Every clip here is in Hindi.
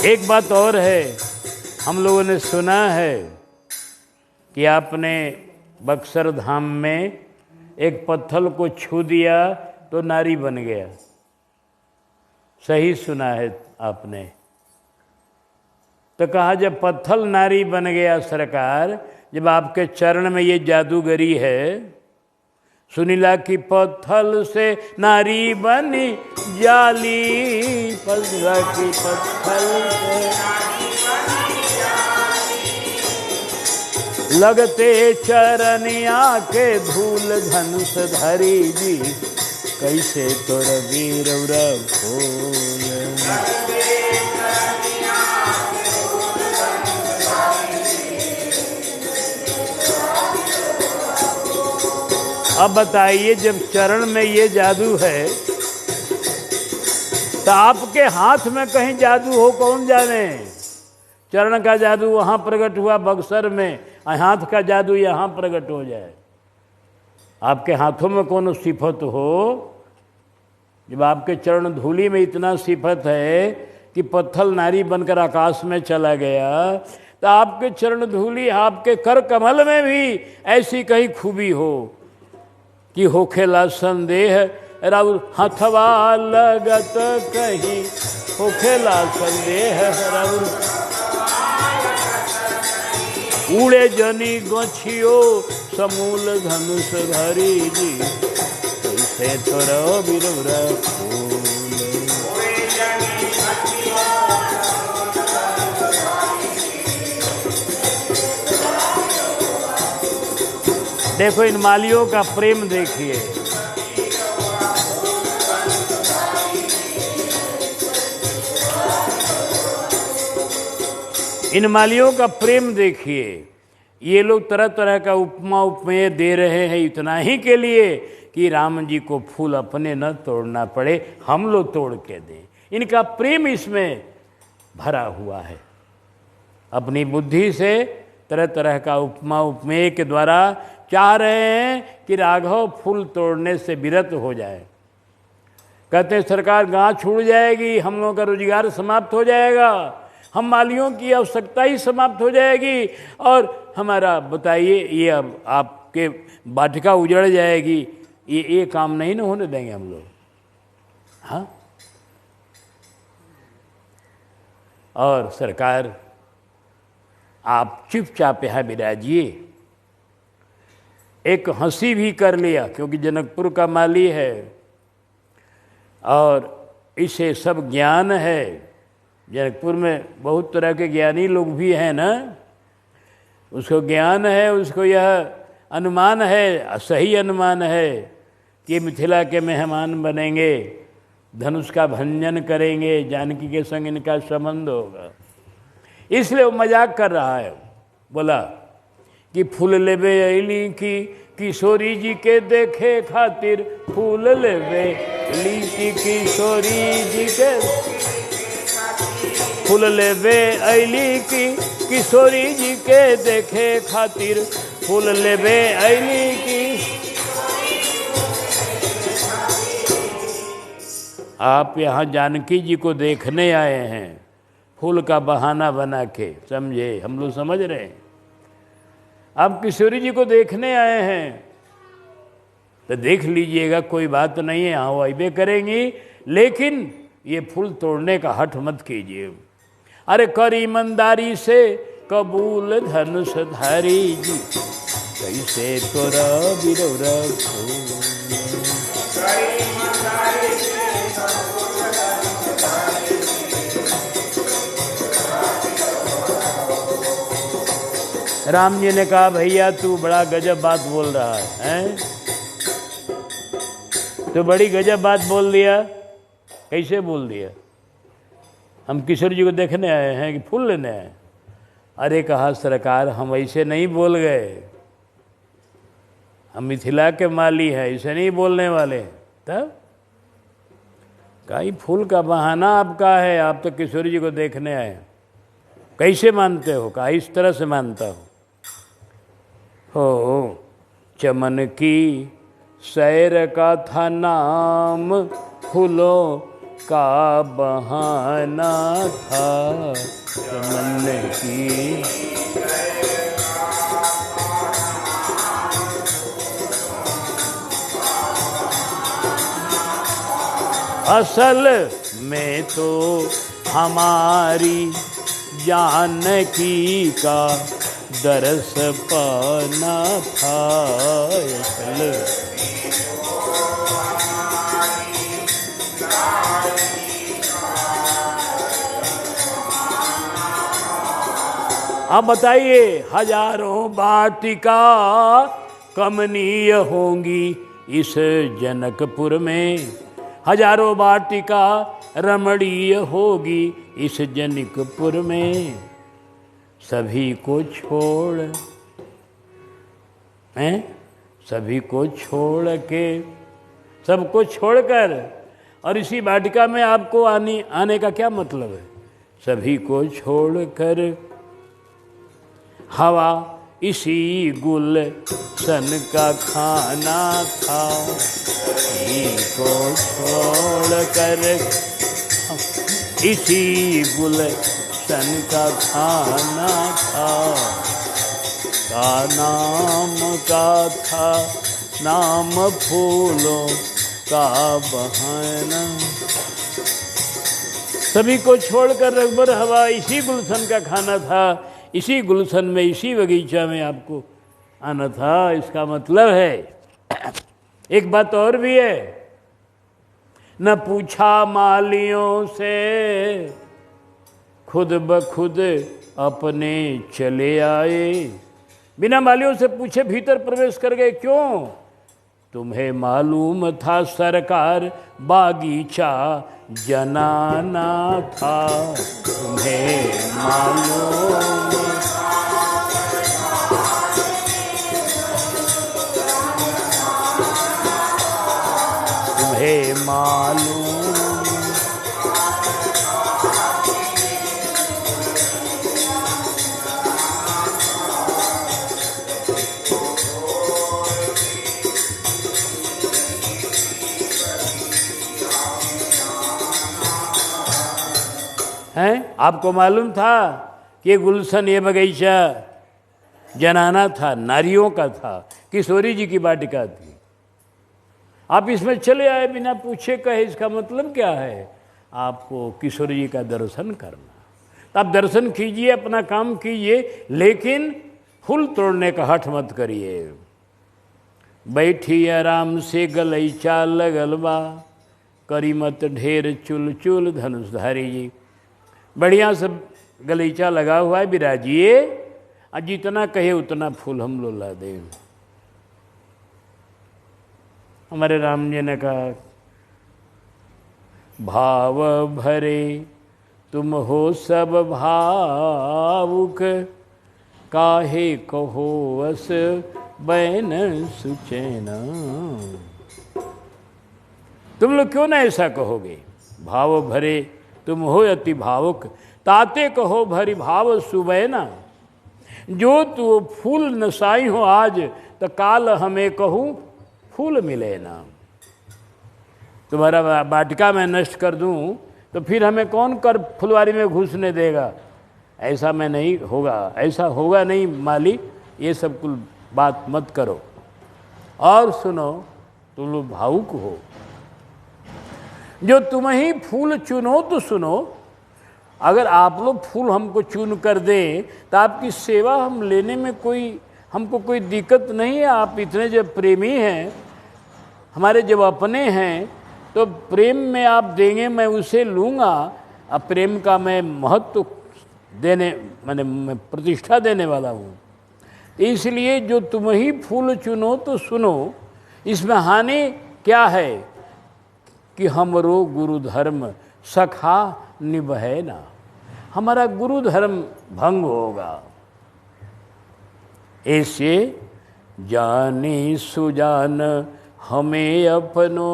एक बात और है, हम लोगों ने सुना है कि आपने बक्सर धाम में एक पत्थर को छू दिया तो नारी बन गया। सही सुना है आपने। तो कहा जब पत्थर नारी बन गया सरकार, जब आपके चरण में ये जादूगरी है, सुनीला की पत्थर से नारी बनी जाली, पत्थर की पत्थर से लगते चरनिया के धूल धनुष धरी जी, कैसे तोर वीर फूल। अब बताइए, जब चरण में ये जादू है तो आपके हाथ में कहीं जादू हो, कौन जाने। चरण का जादू वहाँ प्रकट हुआ बक्सर में, हाथ का जादू यहाँ प्रकट हो जाए। आपके हाथों में कौन सिफत हो, जब आपके चरण धूलि में इतना सिफत है कि पत्थर नारी बनकर आकाश में चला गया, तो आपके चरण धूलि, आपके कर कमल में भी ऐसी कहीं खूबी हो कि होखेला संदेह राउर हथवा लगत कहीं, होखेला संदेह राउर उड़े जनी गछियो समूल धनुष धरी जी, कैसे तोरा बिरौरा फूल। देखो इन मालियों का प्रेम देखिए। इन मालियों का प्रेम देखिए। ये लोग तरह तरह का उपमा उपमेय दे रहे हैं इतना ही के लिए कि राम जी को फूल अपने न तोड़ना पड़े, हम लोग तोड़ के दें। इनका प्रेम इसमें भरा हुआ है। अपनी बुद्धि से तरह तरह का उपमा उपमेय के द्वारा चाह रहे हैं कि राघव फूल तोड़ने से विरत हो जाए। कहते हैं सरकार गांव छूट जाएगी, हम लोगों का रोजगार समाप्त हो जाएगा, हम मालियों की आवश्यकता ही समाप्त हो जाएगी, और हमारा बताइए ये अब आपके वाटिका उजड़ जाएगी। ये काम नहीं ना होने देंगे हम लोग। हाँ, और सरकार आप चुपचाप यहाँ विराजिए। एक हंसी भी कर लिया क्योंकि जनकपुर का माली है और इसे सब ज्ञान है। जनकपुर में बहुत तरह के ज्ञानी लोग भी हैं ना, उसको ज्ञान है, उसको यह अनुमान है, सही अनुमान है कि मिथिला के मेहमान बनेंगे, धनुष का भंजन करेंगे, जानकी के संग इनका संबंध होगा, इसलिए वो मजाक कर रहा है। बोला कि फूल लेबे अली की किशोरी जी के देखे खातिर, फूल लेबे अली की किशोरी जी के, फूल लेबे अली की किशोरी जी के देखे खातिर, फूल लेबे अली की। आप यहाँ जानकी जी को देखने आए हैं, फूल का बहाना बना के, समझे, हम लोग समझ रहे हैं। आप किशोरी जी को देखने आए हैं तो देख लीजिएगा, कोई बात नहीं है, यहाँ वाइबे करेंगी, लेकिन ये फूल तोड़ने का हठ मत कीजिए। अरे कर ईमानदारी से कबूल धनुष धारी जी, कैसे तोरा बिरौरा फूल। राम जी ने कहा भैया तू बड़ा गजब बात बोल रहा है, तो बड़ी गजब बात बोल दिया। कैसे बोल दिया? हम किशोर जी को देखने आए हैं कि फूल लेने आए? अरे कहा सरकार हम ऐसे नहीं बोल गए, हम मिथिला के माली हैं, ऐसे नहीं बोलने वाले। तब कहा फूल का बहाना आपका है, आप तो किशोर जी को देखने आए, कैसे मानते हो? कहा इस तरह से मानता हूँ। हो चमन की सैर का था नाम, फूलों का बहाना था मन की। असल में तो हमारी जानकी का दरस पाना था। असल अब बताइए, हजारों वाटिका कमनीय होंगी इस जनकपुर में, हजारों वाटिका रमणीय होगी इस जनकपुर में। सभी को छोड़ हैं, सभी को छोड़ के, सबको छोड़कर, और इसी वाटिका में आपको आने का क्या मतलब है? सभी को छोड़कर हवा इसी गुलशन का खाना था। इसी को छोड़कर इसी गुलशन का खाना था। का था नाम फूलों का बहाना। सभी को छोड़कर रगबर हवा इसी गुलशन का खाना था। इसी गुलशन में, इसी बगीचा में आपको आना था। इसका मतलब है, एक बात और भी है, न पूछा मालियों से, खुद ब खुद अपने चले आए। बिना मालियों से पूछे भीतर प्रवेश कर गए। क्यों? तुम्हें मालूम था सरकार बागीचा जनाना था। तुम्हें मालूम, तुम्हें मालूम, हैं? आपको मालूम था कि ये गुलशन, ये बगीचा जनाना था, नारियों का था, किशोरी जी की वाटिका थी। आप इसमें चले आए बिना पूछे कहे। इसका मतलब क्या है? आपको किशोरी जी का दर्शन करना। तो आप दर्शन कीजिए, अपना काम कीजिए, लेकिन फूल तोड़ने का हठ मत करिए। बैठी आराम से गलैचा लगलबा, करी मत ढेर चुल चुल धनुषधारी जी। बढ़िया सब गलीचा लगा हुआ है, बिराजिए, और जितना कहे उतना फूल हम लोग ला दें। हमारे राम जी ने कहा, भाव भरे तुम हो सब भावुक, काहे कहो अस बैन सुचैना। तुम लोग क्यों ना ऐसा कहोगे? भाव भरे तुम हो अति भावुक, ताते कहो भरी भाव सुबैना। जो तू फूल नसाई हो आज, तो काल हमें कहूँ फूल मिले ना। तुम्हारा वाटिका मैं नष्ट कर दूं तो फिर हमें कौन कर फुलवारी में घुसने देगा? ऐसा मैं नहीं होगा, ऐसा होगा नहीं माली। ये सब कुल बात मत करो। और सुनो, तुम लोग भावुक हो, जो तुम ही फूल चुनो तो सुनो। अगर आप लोग फूल हमको चुन कर दें तो आपकी सेवा हम लेने में हमको कोई दिक्कत नहीं है। आप इतने जब प्रेमी हैं, हमारे जब अपने हैं, तो प्रेम में आप देंगे, मैं उसे लूँगा। अब प्रेम का मैं महत्व देने, मैं प्रतिष्ठा देने वाला हूँ। इसलिए जो तुम ही फूल चुनो तो सुनो। इसमें हानि क्या है कि हमरो गुरु धर्म सखा निभै ना। हमारा गुरु धर्म भंग होगा। ऐसे जाने सुजान हमें अपनो,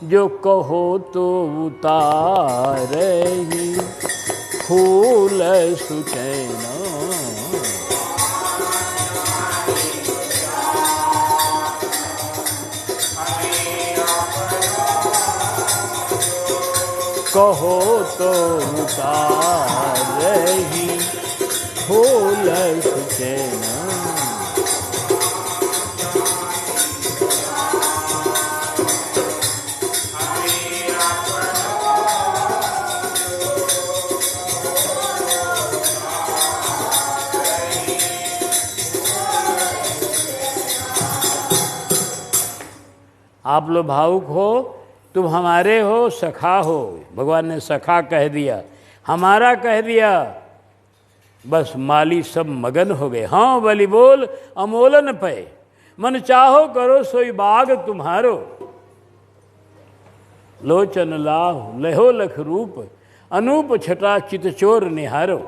जो कहो तो उतारही फूल सुचैना। कहो तो उतारही फूल सुचैन। आप लोग भावुक हो, तुम हमारे हो, सखा हो। भगवान ने सखा कह दिया, हमारा कह दिया, बस माली सब मगन हो गए। हाँ बलि बोल अमोलन पे, मन चाहो करो सोई बाग तुम्हारो। लोचन लाह लहो लख रूप, अनूप छटा चित चोर निहारो।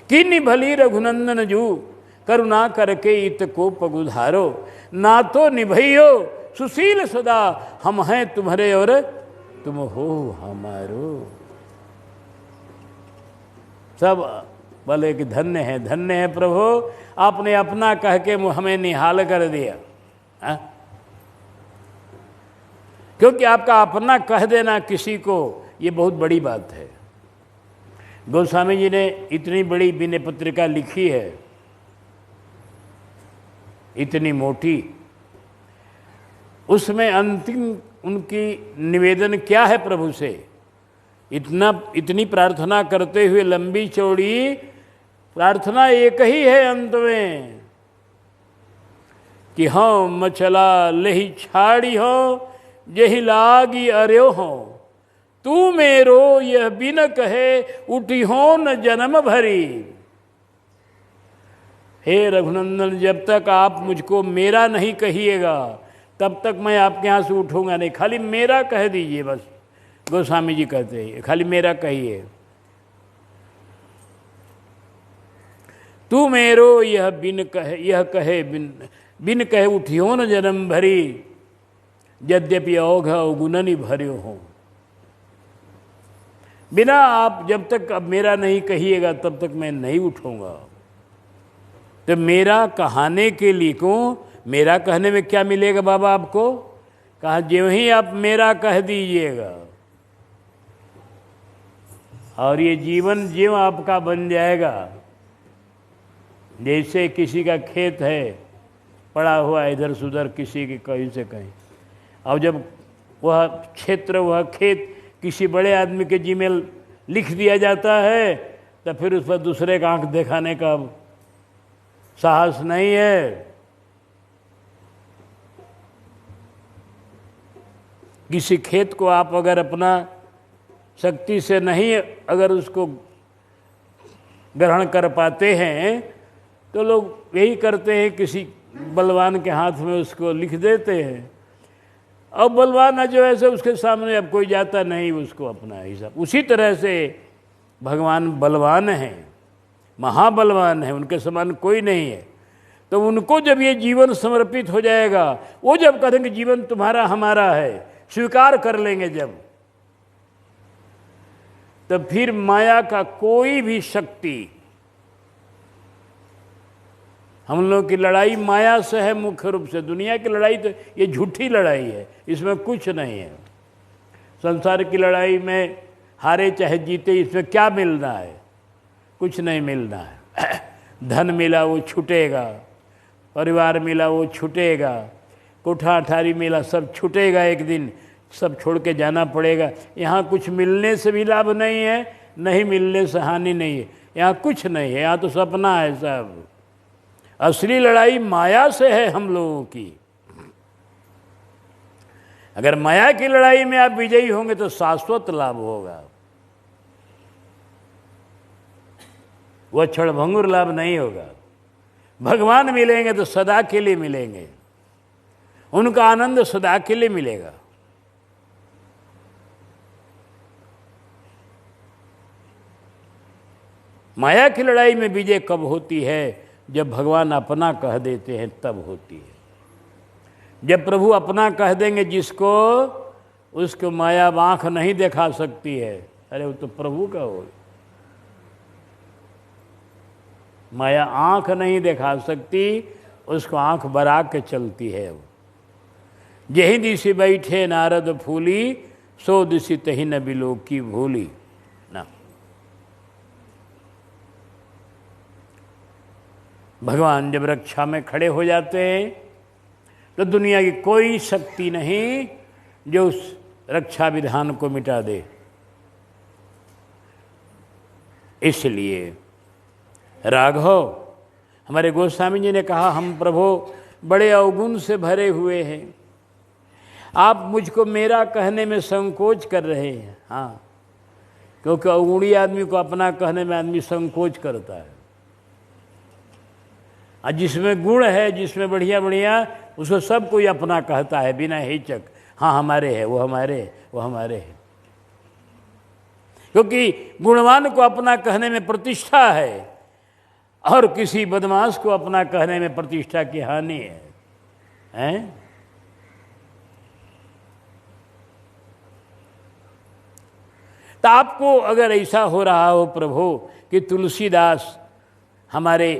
किन्नी भली रघुनंदन जू, करुणा करके इत को पगुधारो। ना तो निभइयो सुशील सदा, हम हैं तुम्हारे और तुम हो हमारो। सब बोले कि धन्य है प्रभु, आपने अपना कह के हमें निहाल कर दिया। हा? क्योंकि आपका अपना कह देना किसी को, ये बहुत बड़ी बात है। गोस्वामी जी ने इतनी बड़ी विनय पत्रिका लिखी है, इतनी मोटी, उसमें अंतिम उनकी निवेदन क्या है प्रभु से, इतनी प्रार्थना करते हुए लंबी चौड़ी प्रार्थना एक ही है अंत में कि हाँ मचला लही छाड़ी हो, यही लागी अर्यो हो। तू मेरो यह बिन कहे, उठी हो न जन्म भरी। हे रघुनंदन, जब तक आप मुझको मेरा नहीं कहिएगा तब तक मैं आपके यहाँ से उठूंगा नहीं। खाली मेरा कह दीजिए बस। गोस्वामी जी कहते हैं खाली मेरा कहिए। तू मेरो यह कहे बिन कहे उठियो न जन्म भरी, यद्यपि औघ अवगुणनि भर्यो हो। बिना आप जब तक अब मेरा नहीं कहिएगा तब तक मैं नहीं उठूंगा। तो मेरा कहाने के लिए क्यों, मेरा कहने में क्या मिलेगा बाबा आपको? कहा जो ही आप मेरा कह दीजिएगा और ये जीवन जीव आपका बन जाएगा। जैसे किसी का खेत है पड़ा हुआ इधर से उधर, किसी की कहीं से कहीं, और जब वह क्षेत्र वह खेत किसी बड़े आदमी के जिम्मे लिख दिया जाता है तो फिर उस पर दूसरे का आंख दिखाने का साहस नहीं है। किसी खेत को आप अगर अपना शक्ति से नहीं अगर उसको ग्रहण कर पाते हैं तो लोग यही करते हैं, किसी बलवान के हाथ में उसको लिख देते हैं। अब बलवान जो है सो उसके सामने अब कोई जाता नहीं उसको अपना हिसाब। उसी तरह से भगवान बलवान हैं, महाबलवान हैं, उनके समान कोई नहीं है। तो उनको जब ये जीवन समर्पित हो जाएगा, वो जब कहेंगे जीवन तुम्हारा हमारा है, स्वीकार कर लेंगे जब, तो फिर माया का कोई भी शक्ति, हम लोग की लड़ाई माया से है मुख्य रूप से। दुनिया की लड़ाई तो ये झूठी लड़ाई है, इसमें कुछ नहीं है। संसार की लड़ाई में हारे चाहे जीते इसमें क्या मिलना है? कुछ नहीं मिलना है। धन मिला वो छूटेगा, परिवार मिला वो छूटेगा, कोठा अठारी मिला सब छूटेगा, एक दिन सब छोड़ के जाना पड़ेगा। यहाँ कुछ मिलने से भी लाभ नहीं है, नहीं मिलने से हानि नहीं है। यहाँ कुछ नहीं है, यहाँ तो सपना है सब। असली लड़ाई माया से है हम लोगों की। अगर माया की लड़ाई में आप विजयी होंगे तो शाश्वत लाभ होगा, वह क्षणभंगुर लाभ नहीं होगा। भगवान मिलेंगे तो सदा के लिए मिलेंगे, उनका आनंद सदा के लिए मिलेगा। माया की लड़ाई में विजय कब होती है? जब भगवान अपना कह देते हैं तब होती है। जब प्रभु अपना कह देंगे जिसको, उसको माया आँख नहीं दिखा सकती है। अरे वो तो प्रभु का हो, माया आँख नहीं दिखा सकती, उसको आँख बरा के चलती है। वो यही दिशि बैठे नारद फूली, सो दिशि तही न बिलो की भूली ना। भगवान जब रक्षा में खड़े हो जाते हैं तो दुनिया की कोई शक्ति नहीं जो उस रक्षा विधान को मिटा दे। इसलिए राघव, हमारे गोस्वामी जी ने कहा, हम प्रभु बड़े अवगुण से भरे हुए हैं, आप मुझको मेरा कहने में संकोच कर रहे हैं। हाँ, क्योंकि अवगुणी आदमी को अपना कहने में आदमी संकोच करता है, और जिसमें गुण है, जिसमें बढ़िया बढ़िया, उसको सब कोई अपना कहता है बिना हिचक। हाँ, हमारे है, वो हमारे है, वो हमारे है। क्योंकि गुणवान को अपना कहने में प्रतिष्ठा है और किसी बदमाश को अपना कहने में प्रतिष्ठा की हानि है, हैं? तो आपको अगर ऐसा हो रहा हो प्रभु कि तुलसीदास हमारे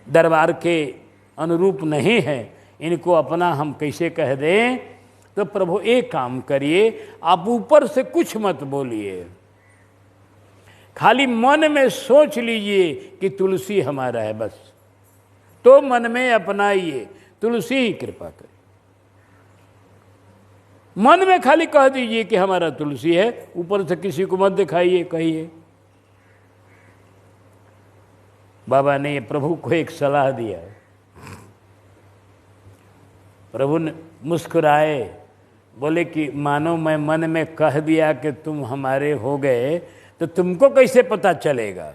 दरबार के अनुरूप नहीं है, इनको अपना हम कैसे कह दें, तो प्रभु एक काम करिए, आप ऊपर से कुछ मत बोलिए, खाली मन में सोच लीजिए कि तुलसी हमारा है, बस तो मन में अपनाइए, तुलसी ही कृपा करे। मन में खाली कह दीजिए कि हमारा तुलसी है, ऊपर से किसी को मत दिखाइए, कहिए। बाबा ने प्रभु को एक सलाह दिया। प्रभु ने मुस्कुराए, बोले कि मानो मैं मन में कह दिया कि तुम हमारे हो गए तो तुमको कैसे पता चलेगा?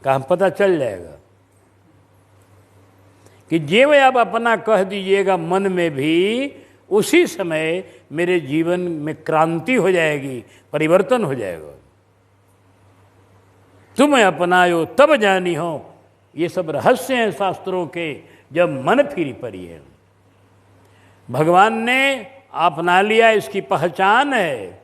कहाँ पता चल जाएगा कि जे में आप अपना कह दीजिएगा मन में भी, उसी समय मेरे जीवन में क्रांति हो जाएगी, परिवर्तन हो जाएगा। तुम्हें अपनायो तब जानी हो, ये सब रहस्य हैं शास्त्रों के, जब मन फिर पड़ी है। भगवान ने अपना लिया, इसकी पहचान है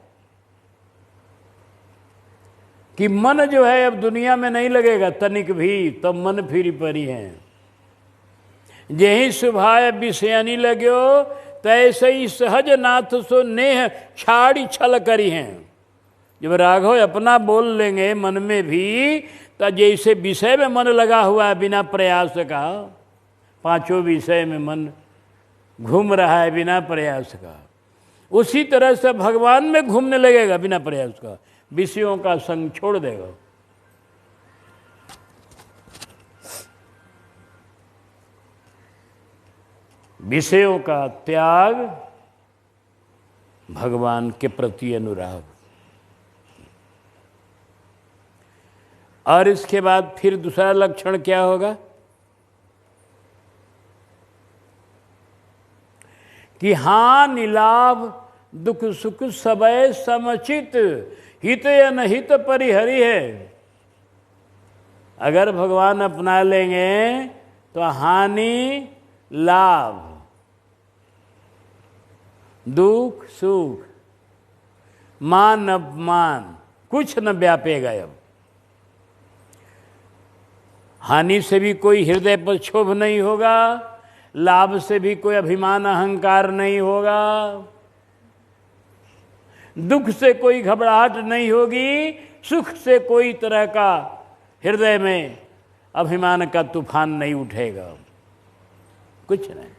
कि मन जो है अब दुनिया में नहीं लगेगा तनिक भी, तब मन फिर पड़ी है। जेहि सुभाय विषयानी लगो, तैसे ही सहज नाथ सो नेह छाड़ी छल करी हैं। जब राघव अपना बोल लेंगे मन में भी, तो जैसे विषय में मन लगा हुआ है बिना प्रयास का, पांचों विषय में मन घूम रहा है बिना प्रयास का, उसी तरह से भगवान में घूमने लगेगा बिना प्रयास का, विषयों का संग छोड़ देगा। विषयों का त्याग, भगवान के प्रति अनुराग। और इसके बाद फिर दूसरा लक्षण क्या होगा कि हानि लाभ दुख सुख सबय समचित, हित अनहित परिहरि है। अगर भगवान अपना लेंगे तो हानि लाभ दुख सुख मान अपमान कुछ न व्यापेगा। अब हानि से भी कोई हृदय पर क्षोभ नहीं होगा, लाभ से भी कोई अभिमान अहंकार नहीं होगा, दुख से कोई घबराहट नहीं होगी, सुख से कोई तरह का हृदय में अभिमान का तूफान नहीं उठेगा, कुछ नहीं,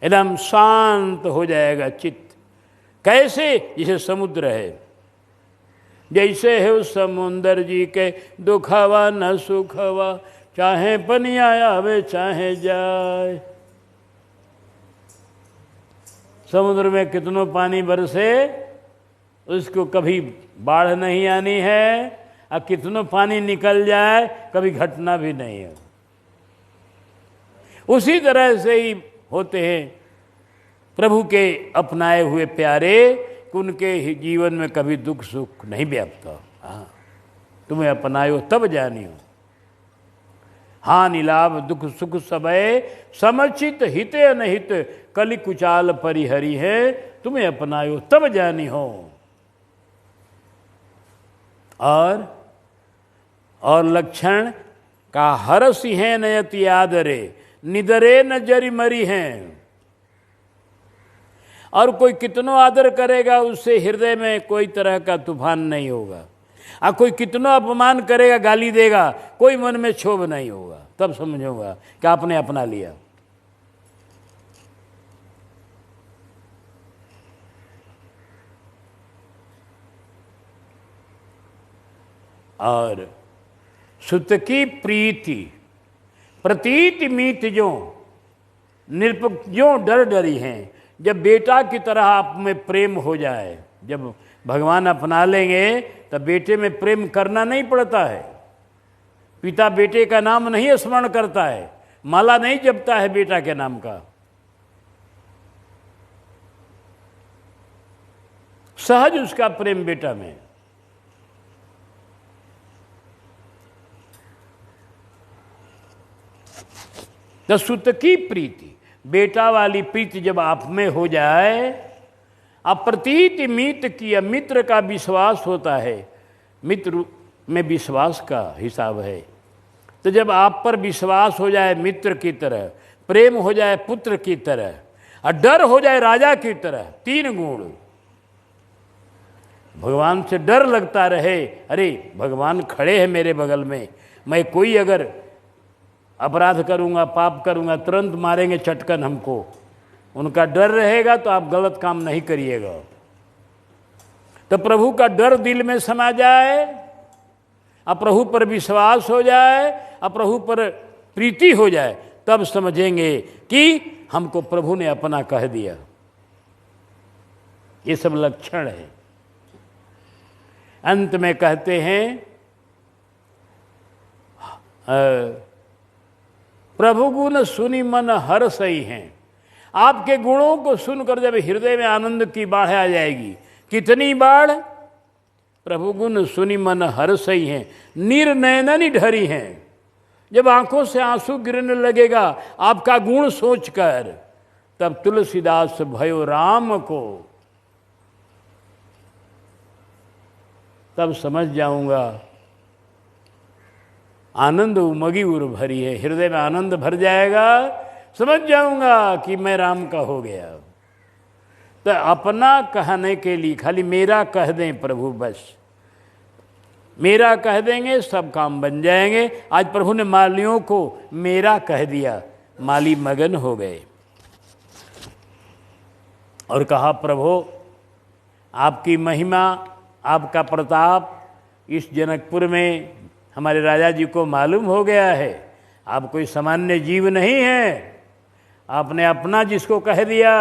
एकदम शांत हो जाएगा चित्त। कैसे? जैसे समुद्र है, जैसे है उस समुंदर जी के दुखवा न सुखवा, चाहे पनिया आवे चाहे जाए। समुद्र में कितनों पानी बरसे, उसको कभी बाढ़ नहीं आनी है, और कितनों पानी निकल जाए कभी घटना भी नहीं है। उसी तरह से ही होते हैं प्रभु के अपनाए हुए प्यारे, कि उनके जीवन में कभी दुख सुख नहीं व्यापता। हाँ, तुम्हें अपनायो तब जानियो, हानि लाभ दुख सुख सबय समचित, हिते अनहित कलि कुचाल परिहरि है, तुम्हें अपनायो तब जानी हो। और लक्षण का हरसि है नयति आदरे, निदरे न जरि मरी हैं। और कोई कितनो आदर करेगा उससे हृदय में कोई तरह का तूफान नहीं होगा। और कोई कितनो अपमान करेगा, गाली देगा, कोई मन में क्षोभ नहीं होगा। तब समझूंगा कि आपने अपना लिया। और सुत की प्रीति प्रतीति मीत जो निरपक जो डर डरी हैं। जब बेटा की तरह आप में प्रेम हो जाए, जब भगवान अपना लेंगे तब बेटे में प्रेम करना नहीं पड़ता है। पिता बेटे का नाम नहीं स्मरण करता है, माला नहीं जपता है बेटा के नाम का। सहज उसका प्रेम बेटा में। तो सुत की प्रीति, बेटा वाली प्रीति जब आप में हो जाए, अप्रतीति मीत किया, मित्र का विश्वास होता है, मित्र में विश्वास का हिसाब है। तो जब आप पर विश्वास हो जाए मित्र की तरह, प्रेम हो जाए पुत्र की तरह, और डर हो जाए राजा की तरह, तीन गुण। भगवान से डर लगता रहे, अरे भगवान खड़े हैं मेरे बगल में, मैं कोई अगर अपराध करूंगा, पाप करूंगा, तुरंत मारेंगे चटकन हमको। उनका डर रहेगा तो आप गलत काम नहीं करिएगा। तो प्रभु का डर दिल में समा जाए, अब प्रभु पर विश्वास हो जाए, अब प्रभु पर प्रीति हो जाए, तब समझेंगे कि हमको प्रभु ने अपना कह दिया। ये सब लक्षण है। अंत में कहते हैं प्रभु गुण सुनी मन हर सही हैं। आपके गुणों को सुनकर जब हृदय में आनंद की बाढ़ आ जाएगी, कितनी बाढ़? प्रभु गुण सुनी मन हर सही हैं, निर्नयनी ढरी हैं। जब आंखों से आंसू गिरने लगेगा आपका गुण सोचकर, तब तुलसीदास भयो राम को, तब समझ जाऊंगा आनंद उमगी उर भरी है। हृदय में आनंद भर जाएगा, समझ जाऊंगा कि मैं राम का हो गया। तो अपना कहने के लिए खाली मेरा कह दें प्रभु, बस मेरा कह देंगे सब काम बन जाएंगे। आज प्रभु ने मालियों को मेरा कह दिया, माली मगन हो गए और कहा प्रभु आपकी महिमा, आपका प्रताप इस जनकपुर में हमारे राजा जी को मालूम हो गया है। आप कोई सामान्य जीव नहीं है। आपने अपना जिसको कह दिया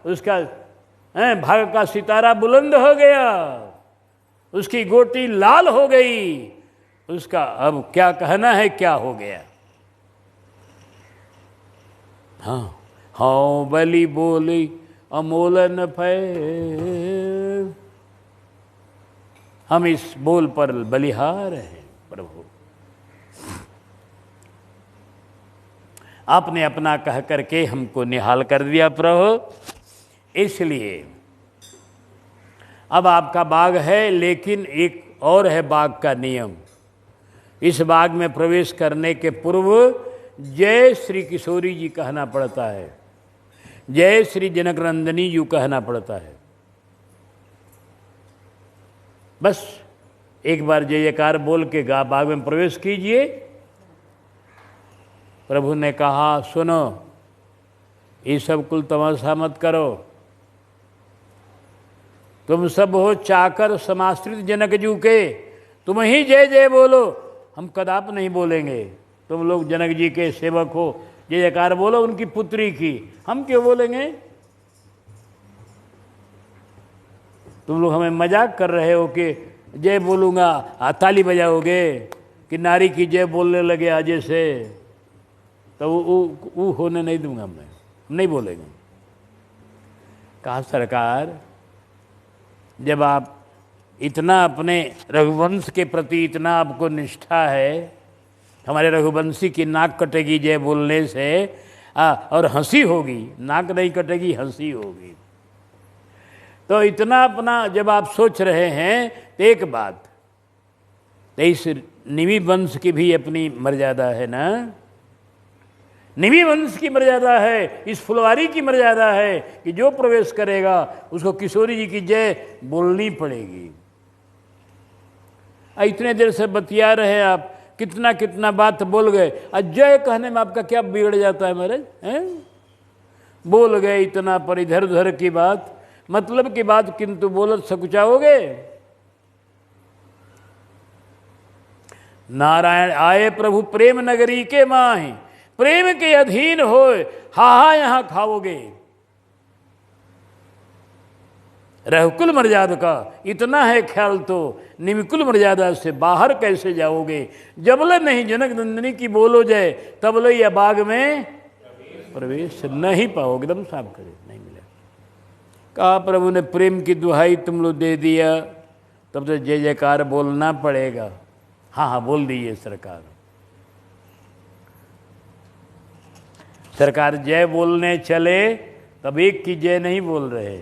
उसका भाग का सितारा बुलंद हो गया, उसकी गोटी लाल हो गई, उसका अब क्या कहना है, क्या हो गया। हाँ हाँ बलि बोली अमोलन फै, हम इस बोल पर बलिहार हैं प्रभु। आपने अपना कह करके हमको निहाल कर दिया प्रभु। इसलिए अब आपका बाग है, लेकिन एक और है बाग का नियम। इस बाग में प्रवेश करने के पूर्व जय श्री किशोरी जी कहना पड़ता है, जय श्री जनकनंदनी जी कहना पड़ता है। बस एक बार जय जयकार बोल के बाग में प्रवेश कीजिए। प्रभु ने कहा सुनो, ये सब कुल तमाशा मत करो, तुम सब हो चाकर समाश्रित जनक जू के, तुम ही जय जय बोलो, हम कदाप नहीं बोलेंगे। तुम लोग जनक जी के सेवक हो, जय जयकार बोलो उनकी पुत्री की, हम क्यों बोलेंगे? तुम लोग हमें मजाक कर रहे हो कि जय बोलूँगा ताली बजाओगे कि नारी की जय बोलने लगे आजे से, तो वो होने नहीं दूंगा, मैं नहीं बोलेंगे। कहा सरकार जब आप इतना अपने रघुवंश के प्रति इतना आपको निष्ठा है, हमारे रघुवंशी की नाक कटेगी जय बोलने से और हंसी होगी, नाक नहीं कटेगी हंसी होगी। तो इतना अपना जब आप सोच रहे हैं तो एक बात, तो इस निमि वंश की भी अपनी मर्यादा है ना। निमि वंश की मर्यादा है, इस फुलवारी की मर्यादा है कि जो प्रवेश करेगा उसको किशोरी जी की जय बोलनी पड़ेगी। इतने देर से बतिया रहे आप, कितना कितना बात बोल गए, जय कहने में आपका क्या बिगड़ जाता है महाराज? हैं? बोल गए इतना, पर इधर उधर की बात, मतलब की बात किंतु बोलत सकुचाओगे। नारायण आए प्रभु प्रेम नगरी के माहि, प्रेम के अधीन होए हा यहां खाओगे। रघुकुल मर्यादा का इतना है ख्याल तो निमिकुल मर्यादा से बाहर कैसे जाओगे? जबले नहीं जनक नंदिनी की बोलो जय, तबले या बाग में प्रवेश नहीं पाओगे। एकदम साफ करे, नहीं मिलेगा। कहा प्रभु ने प्रेम की दुहाई तुम लोग दे दिया, तब तो जय जयकार बोलना पड़ेगा। हाँ हाँ बोल दीजिए सरकार। सरकार जय बोलने चले तब एक की जय नहीं बोल रहे।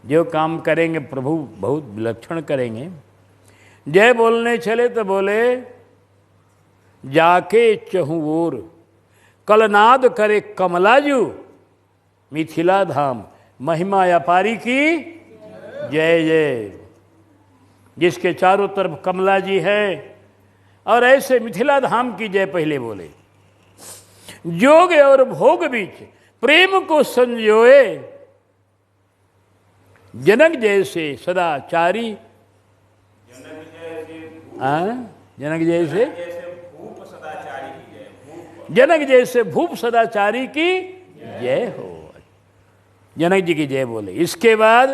जो काम करेंगे प्रभु बहुत विलक्षण करेंगे। जय बोलने चले तो बोले जाके चहु ओर कलनाद करे कमलाजू, मिथिला धाम महिमा अपारी की जय जय। जिसके चारों तरफ कमला जी है, और ऐसे मिथिला धाम की जय पहले बोले। जोग और भोग बीच प्रेम को संजोए, जनक जैसे सदाचारी। जनक जैसे जनक जैसे भूप सदाचारी की जय हो। जनक जी की जय बोले। इसके बाद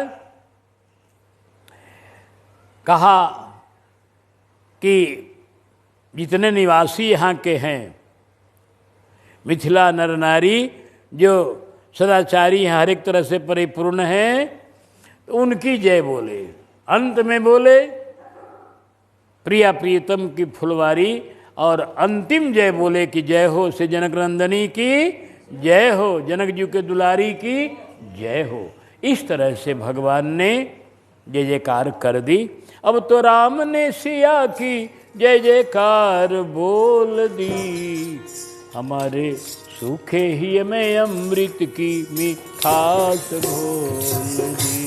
कहा कि जितने निवासी यहाँ के हैं मिथिला नर नारी, जो सदाचारी हैं, हर एक तरह से परिपूर्ण हैं, उनकी जय बोले। अंत में बोले प्रिया प्रियतम की फुलवारी, और अंतिम जय बोले कि जय हो से जनक नंदनी की जय हो, जनक जी के दुलारी की जय हो। इस तरह से भगवान ने जय जयकार कर दी। अब तो राम ने सिया की जय जयकार बोल दी, हमारे सूखे ही में अमृत की मिठास घोल दी।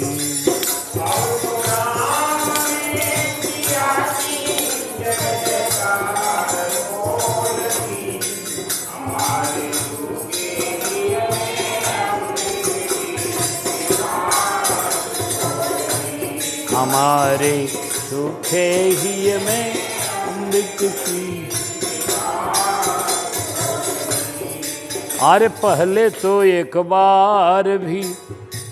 हमारे सूखे ही में अमृत की। अरे पहले तो एक बार भी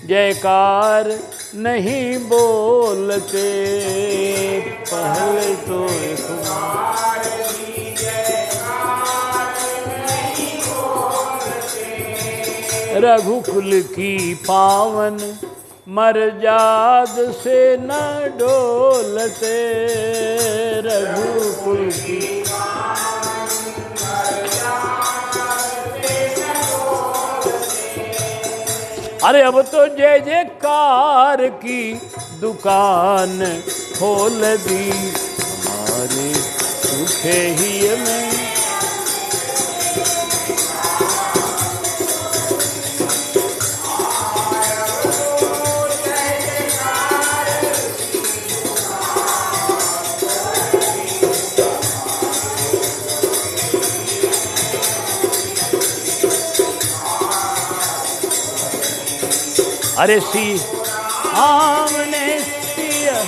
जयकार नहीं बोलते, पहले तो एक बार भी जयकार नहीं बोलते। रघुकुल की पावन मर्याद से न डोलते, रघुकुल की अरे अब तो जय जयकार की दुकान खोल दी, हमारे सूखे ही में। अरे सी आमने सिया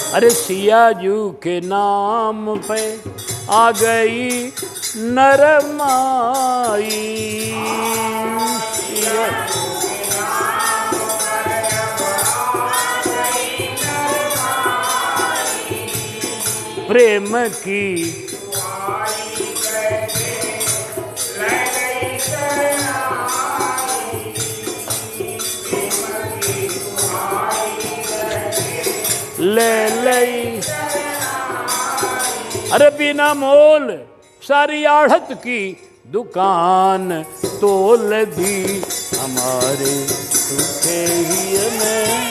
अरे सियाजू के नाम पे आ गई नरमाई, प्रेम की ले लई। अरे बिना मोल सारी आढ़त की दुकान, तोल दी हमारे सूखे ही में।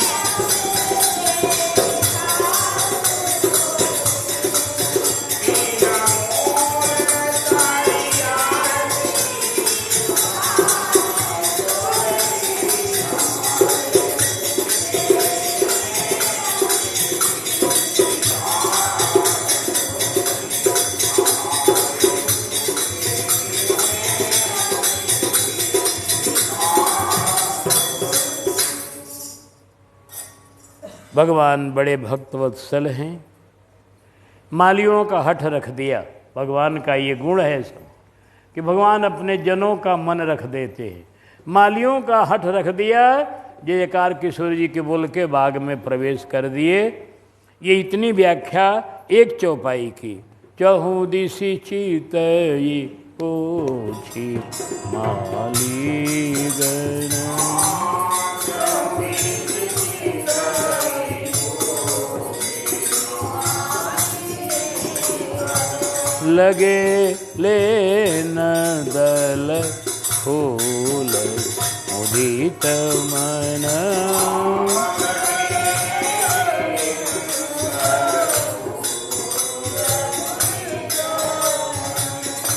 भगवान बड़े भक्तवत्सल हैं। मालियों का हठ रख दिया। भगवान का ये गुण है सब कि भगवान अपने जनों का मन रख देते हैं। मालियों का हठ रख दिया। जयकार किशोर जी के बोल के बाग में प्रवेश कर दिए। ये इतनी व्याख्या एक चौपाई की। चहु दिशि चितई पोछी माली गण। लगे लेन दल फूल उदित मन।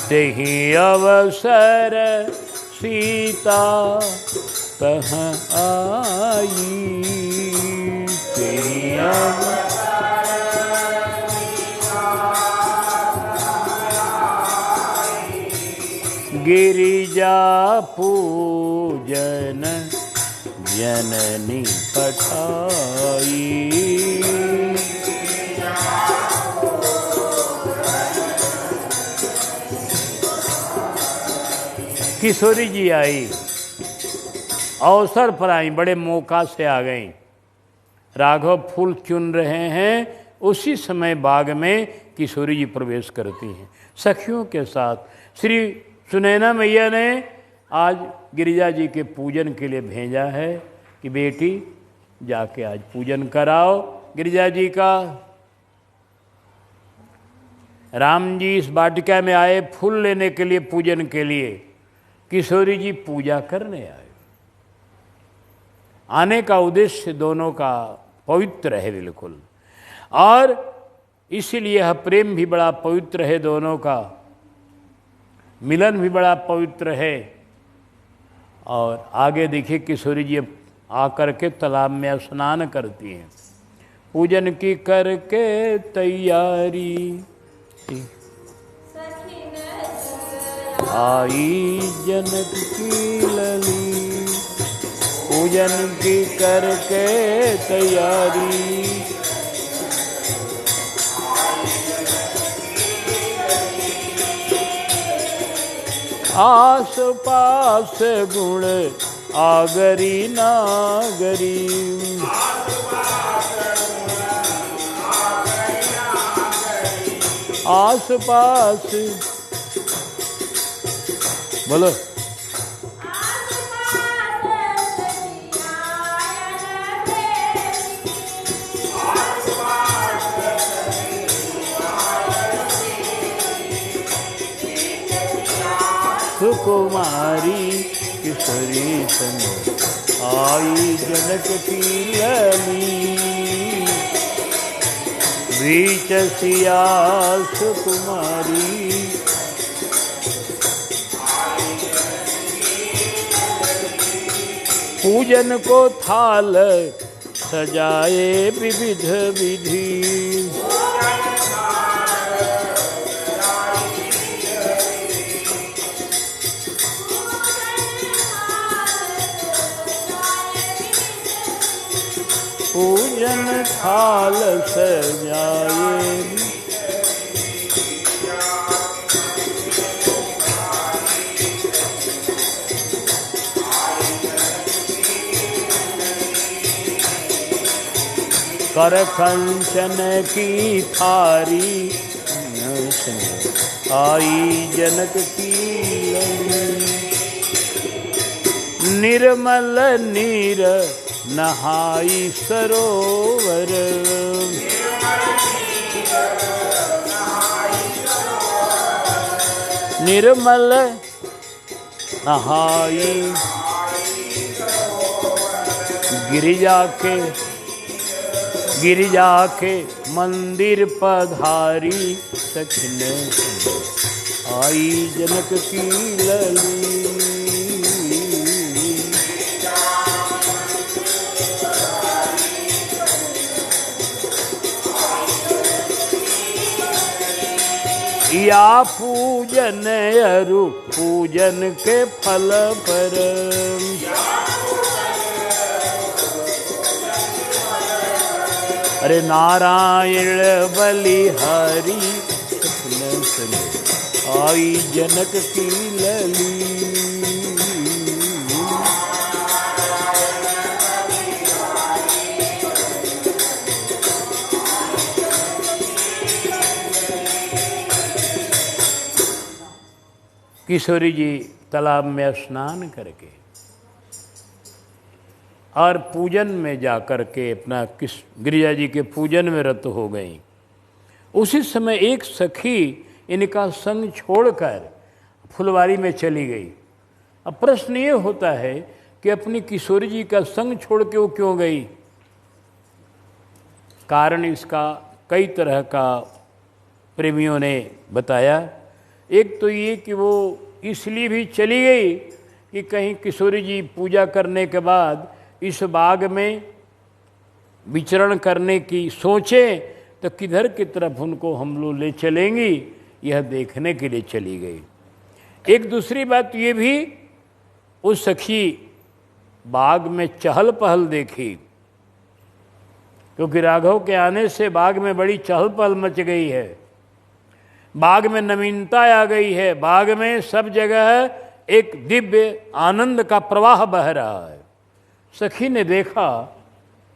तेहि अवसर सीता तह आई। तेहि गिरिजा पूजन जननी पठाई। किशोरी जी आई, अवसर पर आई, बड़े मौका से आ गई। राघव फूल चुन रहे हैं, उसी समय बाग में किशोरी जी प्रवेश करती हैं सखियों के साथ। श्री सुनैना मैया ने आज गिरिजा जी के पूजन के लिए भेजा है कि बेटी जाके आज पूजन कराओ गिरिजा जी का। राम जी इस वाटिका में आए फूल लेने के लिए, पूजन के लिए। किशोरी जी पूजा करने आए। आने का उद्देश्य दोनों का पवित्र है बिल्कुल, और इसीलिए यह प्रेम भी बड़ा पवित्र है दोनों का, मिलन भी बड़ा पवित्र है। और आगे देखिए किशोरी जी आकर के तालाब में स्नान करती हैं। पूजन की करके तैयारी आई जनक की लली। पूजन की करके तैयारी आस पास गुण आगरी नागरी। आस पास बोलो। सुकुमारी किशोरी सन आई जनक की लली। बीच सिया सुकुमारी पूजन को थाल सजाए विविध विधि। पूजन थाल सजाए कर कंचन की थारी आई जनक की लली। निर्मल नीर नहाई सरोवर। निर्मल नहाई गिरिजा के मंदिर पधारी, सखिन आई जनक की लली। या पूजन अरु पूजन के फल पर, अरे नारायण बलिहारी, आई जनक की लली। किशोरी जी तालाब में स्नान करके और पूजन में जाकर के अपना गिरिजा जी के पूजन में रत हो गई। उसी समय एक सखी इनका संग छोड़कर फुलवारी में चली गई। अब प्रश्न ये होता है कि अपनी किशोरी जी का संग छोड़ के वो क्यों गई? कारण इसका कई तरह का प्रेमियों ने बताया। एक तो ये कि वो इसलिए भी चली गई कि कहीं किशोरी जी पूजा करने के बाद इस बाग में विचरण करने की सोचें तो किधर की तरफ उनको हम लोग ले चलेंगी, यह देखने के लिए चली गई। एक दूसरी बात ये भी, उस सखी बाग में चहल पहल देखी, क्योंकि राघव के आने से बाग में बड़ी चहल पहल मच गई है, बाग में नवीनता आ गई है, बाग में सब जगह एक दिव्य आनंद का प्रवाह बह रहा है। सखी ने देखा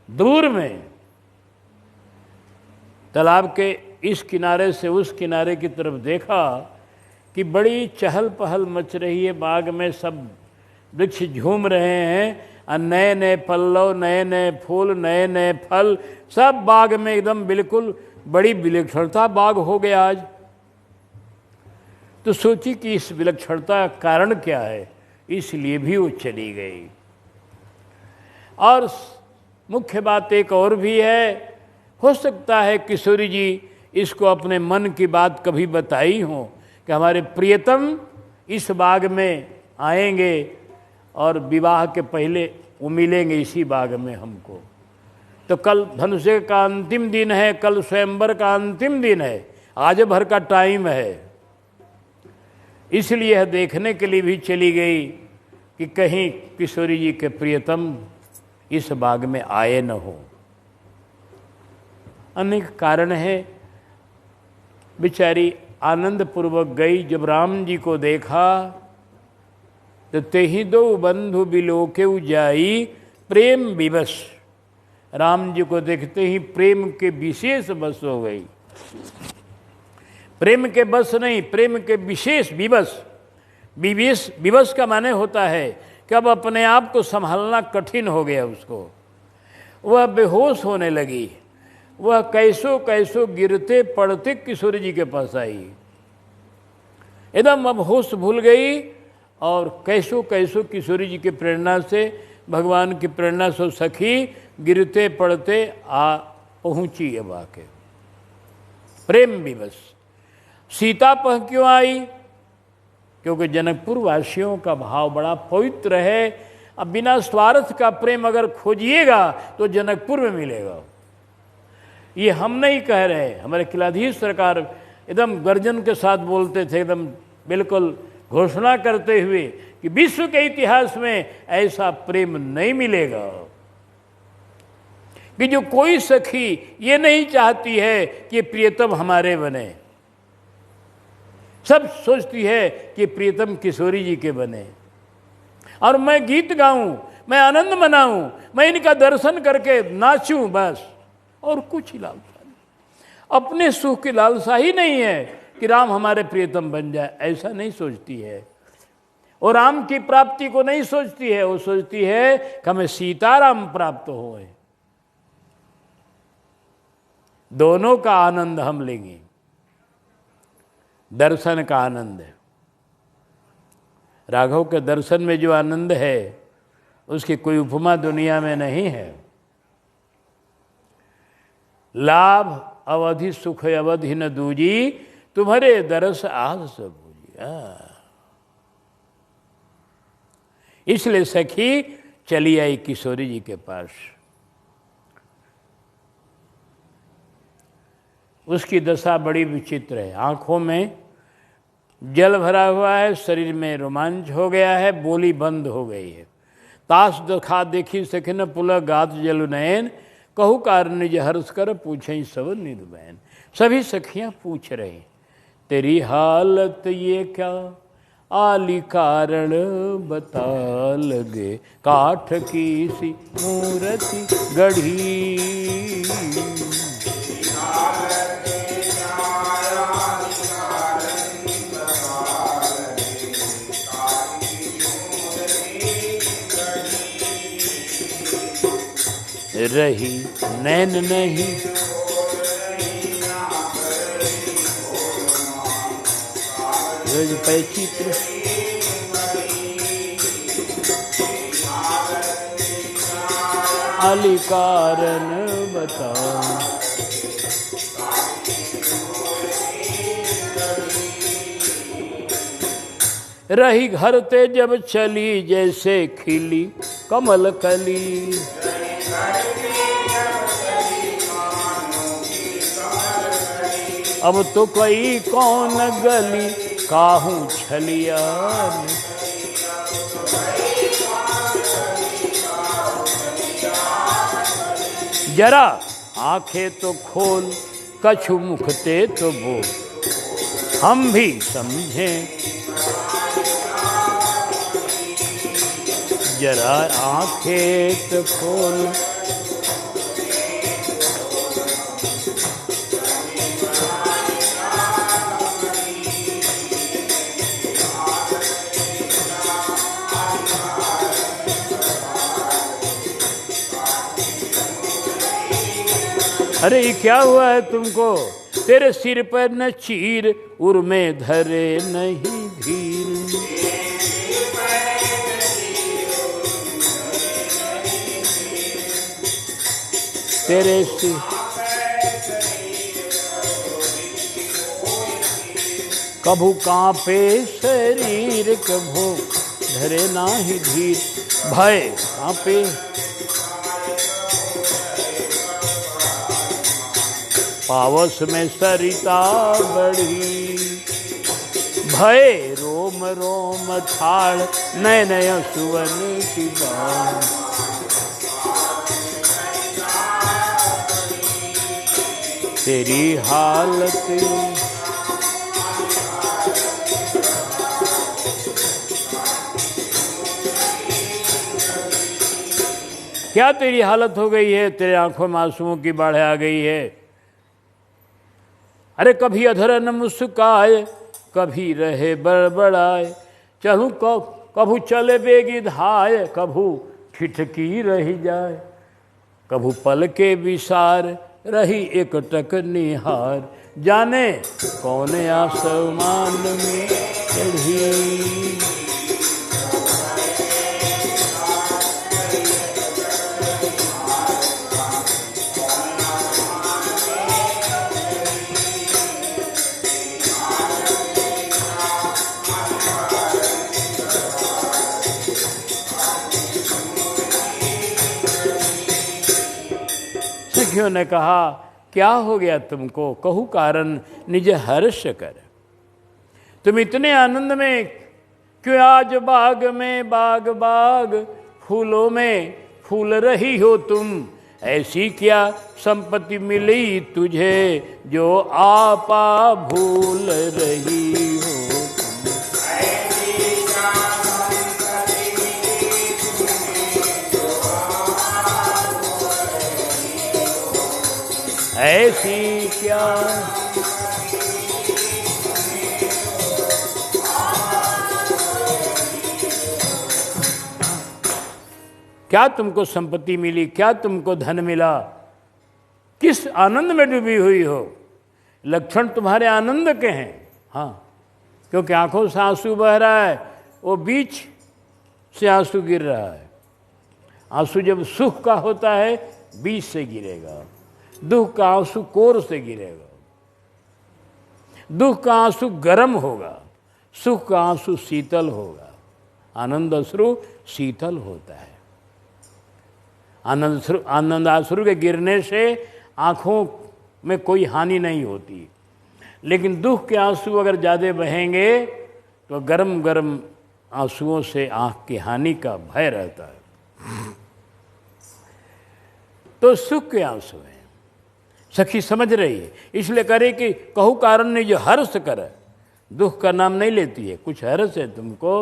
दूर में तालाब के इस किनारे से उस किनारे की तरफ देखा कि बड़ी चहल पहल मच रही है, बाग में सब वृक्ष झूम रहे हैं, नए नए पल्लव, नए नए फूल, नए नए फल, सब बाग में एकदम बिल्कुल बड़ी विलक्षणता बाग हो गया आज। तो सोची कि इस विलक्षणता का कारण क्या है, इसलिए भी वो चली गई। और मुख्य बात एक और भी है, हो सकता है किशोरी जी इसको अपने मन की बात कभी बताई हो कि हमारे प्रियतम इस बाग में आएंगे और विवाह के पहले वो मिलेंगे इसी बाग में हमको। तो कल धनुषे का अंतिम दिन है, कल स्वयंवर का अंतिम दिन है, आज भर का टाइम है, इसलिए यह देखने के लिए भी चली गई कि कहीं किशोरी जी के प्रियतम इस बाग में आए न हो। अनेक कारण है। बेचारी आनंद पूर्वक गई। जब राम जी को देखा तो तेहि दो बंधु बिलोके जाई प्रेम विवश। राम जी को देखते ही प्रेम के विशेष बस हो गई। प्रेम के बस नहीं, प्रेम के विशेष विवश। विवश का माने होता है कि अब अपने आप को संभालना कठिन हो गया उसको। वह बेहोश होने लगी। वह कैसो कैसो गिरते पड़ते किशोरी जी के पास आई, एकदम अब होश भूल गई और कैसो कैसो किशोरी जी की प्रेरणा से, भगवान की प्रेरणा से सखी गिरते पड़ते आ पहुँची अब आके प्रेम विवश। सीता पह क्यों आई? क्योंकि जनकपुर वासियों का भाव बड़ा पवित्र है। अब बिना स्वार्थ का प्रेम अगर खोजिएगा तो जनकपुर में मिलेगा। ये हम नहीं कह रहे, हमारे किलाधीश सरकार एकदम गर्जन के साथ बोलते थे, एकदम बिल्कुल घोषणा करते हुए कि विश्व के इतिहास में ऐसा प्रेम नहीं मिलेगा कि जो कोई सखी ये नहीं चाहती है कि प्रियतम हमारे बने। सब सोचती है कि प्रियतम किशोरी जी के बने और मैं गीत गाऊं, मैं आनंद मनाऊं, मैं इनका दर्शन करके नाचूं, बस और कुछ ही लालसा नहीं। अपने सुख की लालसा ही नहीं है कि राम हमारे प्रियतम बन जाए, ऐसा नहीं सोचती है। और राम की प्राप्ति को नहीं सोचती है, वो सोचती है कि हमें सीताराम प्राप्त होए। दोनों का आनंद हम लेंगे। दर्शन का आनंद है, राघव के दर्शन में जो आनंद है उसकी कोई उपमा दुनिया में नहीं है। लाभ अवधि सुख अवधि न दूजी, तुम्हारे दरस आस सब बूझी। इसलिए सखी चली आई किशोरी जी के पास। उसकी दशा बड़ी विचित्र है, आंखों में जल भरा हुआ है, शरीर में रोमांच हो गया है, बोली बंद हो गई है। ताश दखा देखी सखिन पुलह गात जलु नयन, कहू कारण निज हर्ष कर पूछे सब निध बहन। सभी सखियां पूछ रही तेरी हालत ये क्या, आली कारण बता लगे, काठ की सी मूर्ति गढ़ी। रही नैन नहीं चित्र, आली कारण बता। रही घर ते जब चली, जैसे खिली कमल कली। अब तो कोई कौन गली, काहूँ छलिया। जरा आंखें तो खोल, कछु मुखते तो बोल, हम भी समझें। जरा आंखें तो खोल, अरे ये क्या हुआ है तुमको, तेरे सिर पर न चीर, उर में धरे नहीं धीर। तेरे सिर कभू कांपे शरीर, कभू धरे नाही धीर। भय कांपे, पावस में सरिता बढ़ी। भय रोम रोम ठाड़, नय नय सुवन की बाण। तेरी हालत क्या, तेरी हालत हो गई है, तेरे आंखों में आंसुओं की बाढ़ आ गई है। अरे कभी अधर न मुस्काए, कभी रहे बड़बड़ाए। चलूँ कभू चले बेगी धाय, कभू ठिठकी रही जाए। कभू पल के विसार, रही एक टक निहार। जाने कौन आसमान में चढ़ी। सखियों ने कहा क्या हो गया तुमको, कहू कारण निज हर्ष कर। तुम इतने आनंद में क्यों, आज बाग में बाग बाग, फूलों में फूल रही हो तुम। ऐसी क्या संपत्ति मिली तुझे, जो आपा भूल रही हो। ऐसी क्या क्या तुमको संपत्ति मिली, क्या तुमको धन मिला, किस आनंद में डूबी हुई हो। लक्षण तुम्हारे आनंद के हैं। हाँ, क्योंकि आंखों से आंसू बह रहा है, वो बीच से आंसू गिर रहा है। आंसू जब सुख का होता है बीच से गिरेगा, दुख का आंसू कोर से गिरेगा। दुख का आंसू गर्म होगा, सुख का आंसू शीतल होगा। आनंद अश्रु शीतल होता है। आनंद अश्रु के गिरने से आँखों में कोई हानि नहीं होती, लेकिन दुख के आंसू अगर ज़्यादा बहेंगे तो गरम गरम आंसुओं से आँख की हानि का भय रहता है। तो सुख के आंसू हैं। सखी समझ रही है, इसलिए करे कि कहू कारण नहीं जो हर्ष कर, दुख का नाम नहीं लेती है। कुछ हर्ष है तुमको,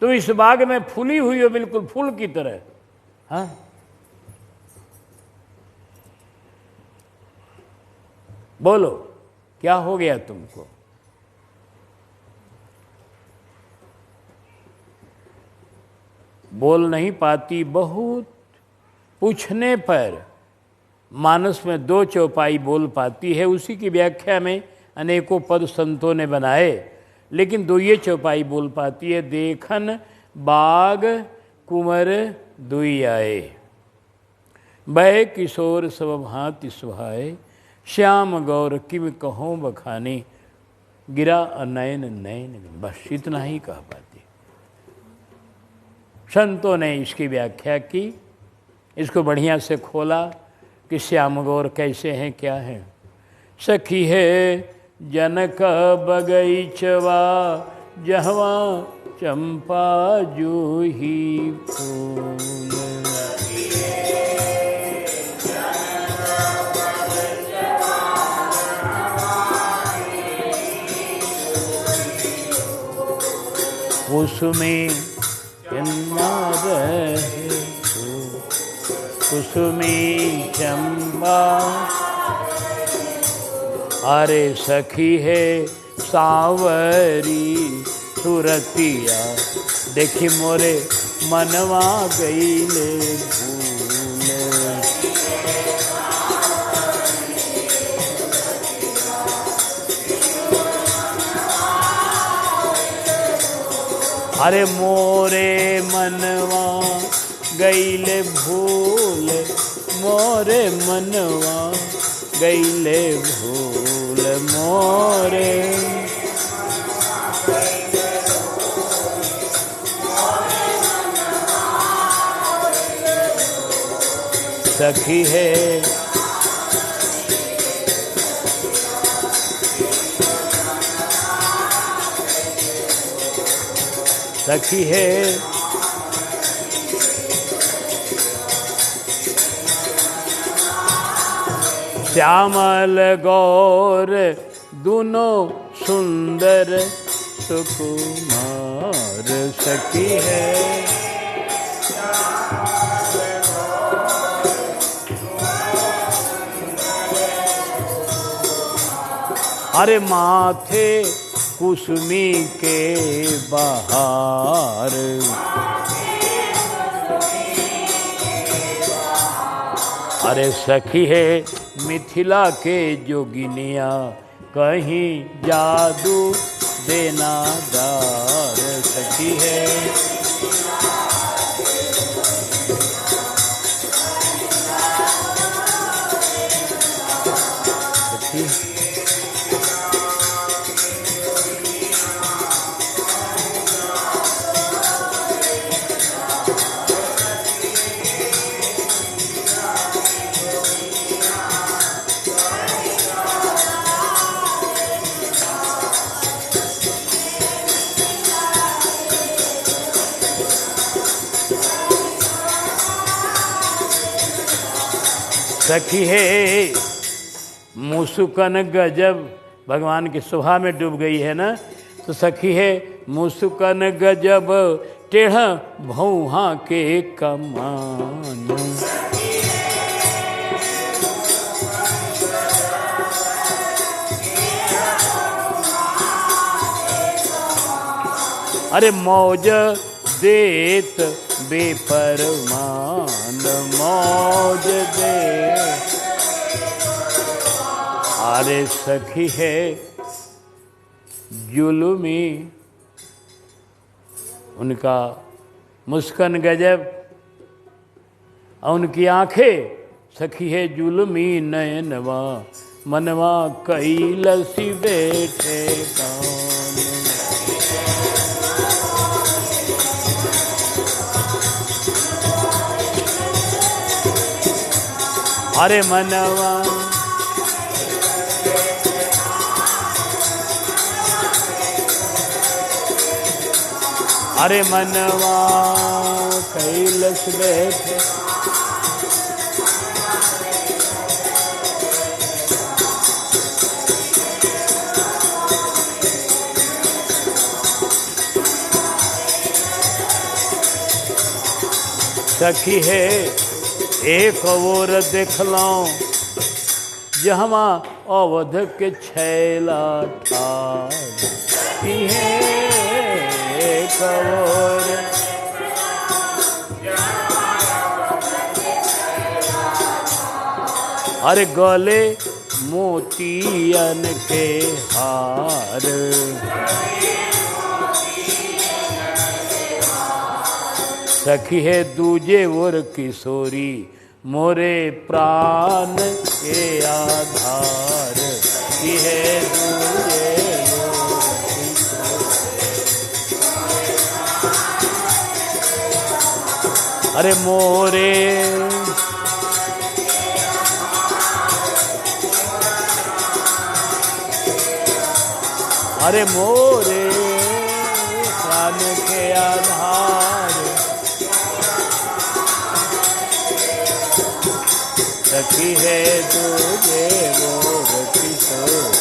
तुम इस बाग में फूली हुई हो बिल्कुल फूल की तरह। हाँ, बोलो क्या हो गया तुमको। बोल नहीं पाती बहुत, पूछने पर मानस में 2 चौपाई बोल पाती है। उसी की व्याख्या में अनेकों पद संतों ने बनाए, लेकिन 2 ये चौपाई बोल पाती है। देखन बाग कुंवर दुई आए, बै किशोर सब भांति सुहाए, श्याम गौर किम कहो बखानी, गिरा अनयन नयन। बस इतना ही कह पाती। संतों ने इसकी व्याख्या की, इसको बढ़िया से खोला कि श्याम गौर कैसे हैं, क्या हैं। सखी है जनक बगीचवा, जहवा चंपा जूही फूल। कुसुमे चंदा रहे कुसुमी चंपा, अरे सखी है सावरी सुरतिया, देखी मोरे मनवा गईले भूल। अरे मोरे मनवा गईले भूल, मोरे मनवा गईले भूल, मोरे। सखी है सखी है श्यामल गौर दोनों सुंदर सुकुमार, सखी है अरे माथे कुसुमी के बहार, अरे सखी है मिथिला के जोगिनिया, कहीं जादू देना दार, सखी है सखी है मुसुकन गजब, भगवान की शोभा में डूब गई है ना। तो सखी है मुसुकन गजब, टेढ़ा भौहा के कमान, अरे मौज देत बेपरमान मौज दे। अरे सखी है जुलमी, उनका मुस्कान गजब और उनकी आंखें सखी है जुलमी नयनवा मनवा कैलसी बैठे कान। अरे मनवा अरे मनवा कैलस बैठे। सखी है एक और देखलौं जहवा अवध के छैला ठार है। एक और अरे गले मोतियन के हार। सखी है दूजे और किशोरी मोरे प्राण के आधार की है दूजे अरे मोरे अरे मोरे प्राण के आधार सखी है तुझे मोर किशोर।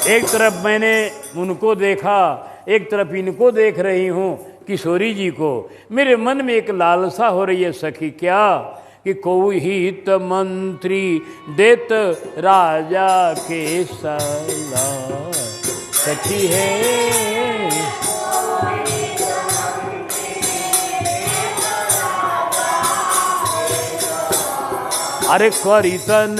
एक तरफ मैंने उनको देखा, एक तरफ इनको देख रही हूँ किशोरी जी को। मेरे मन में एक लालसा हो रही है सखी, क्या कि कोई हित मंत्री देत राजा के सलाह सखी है। अरे करितन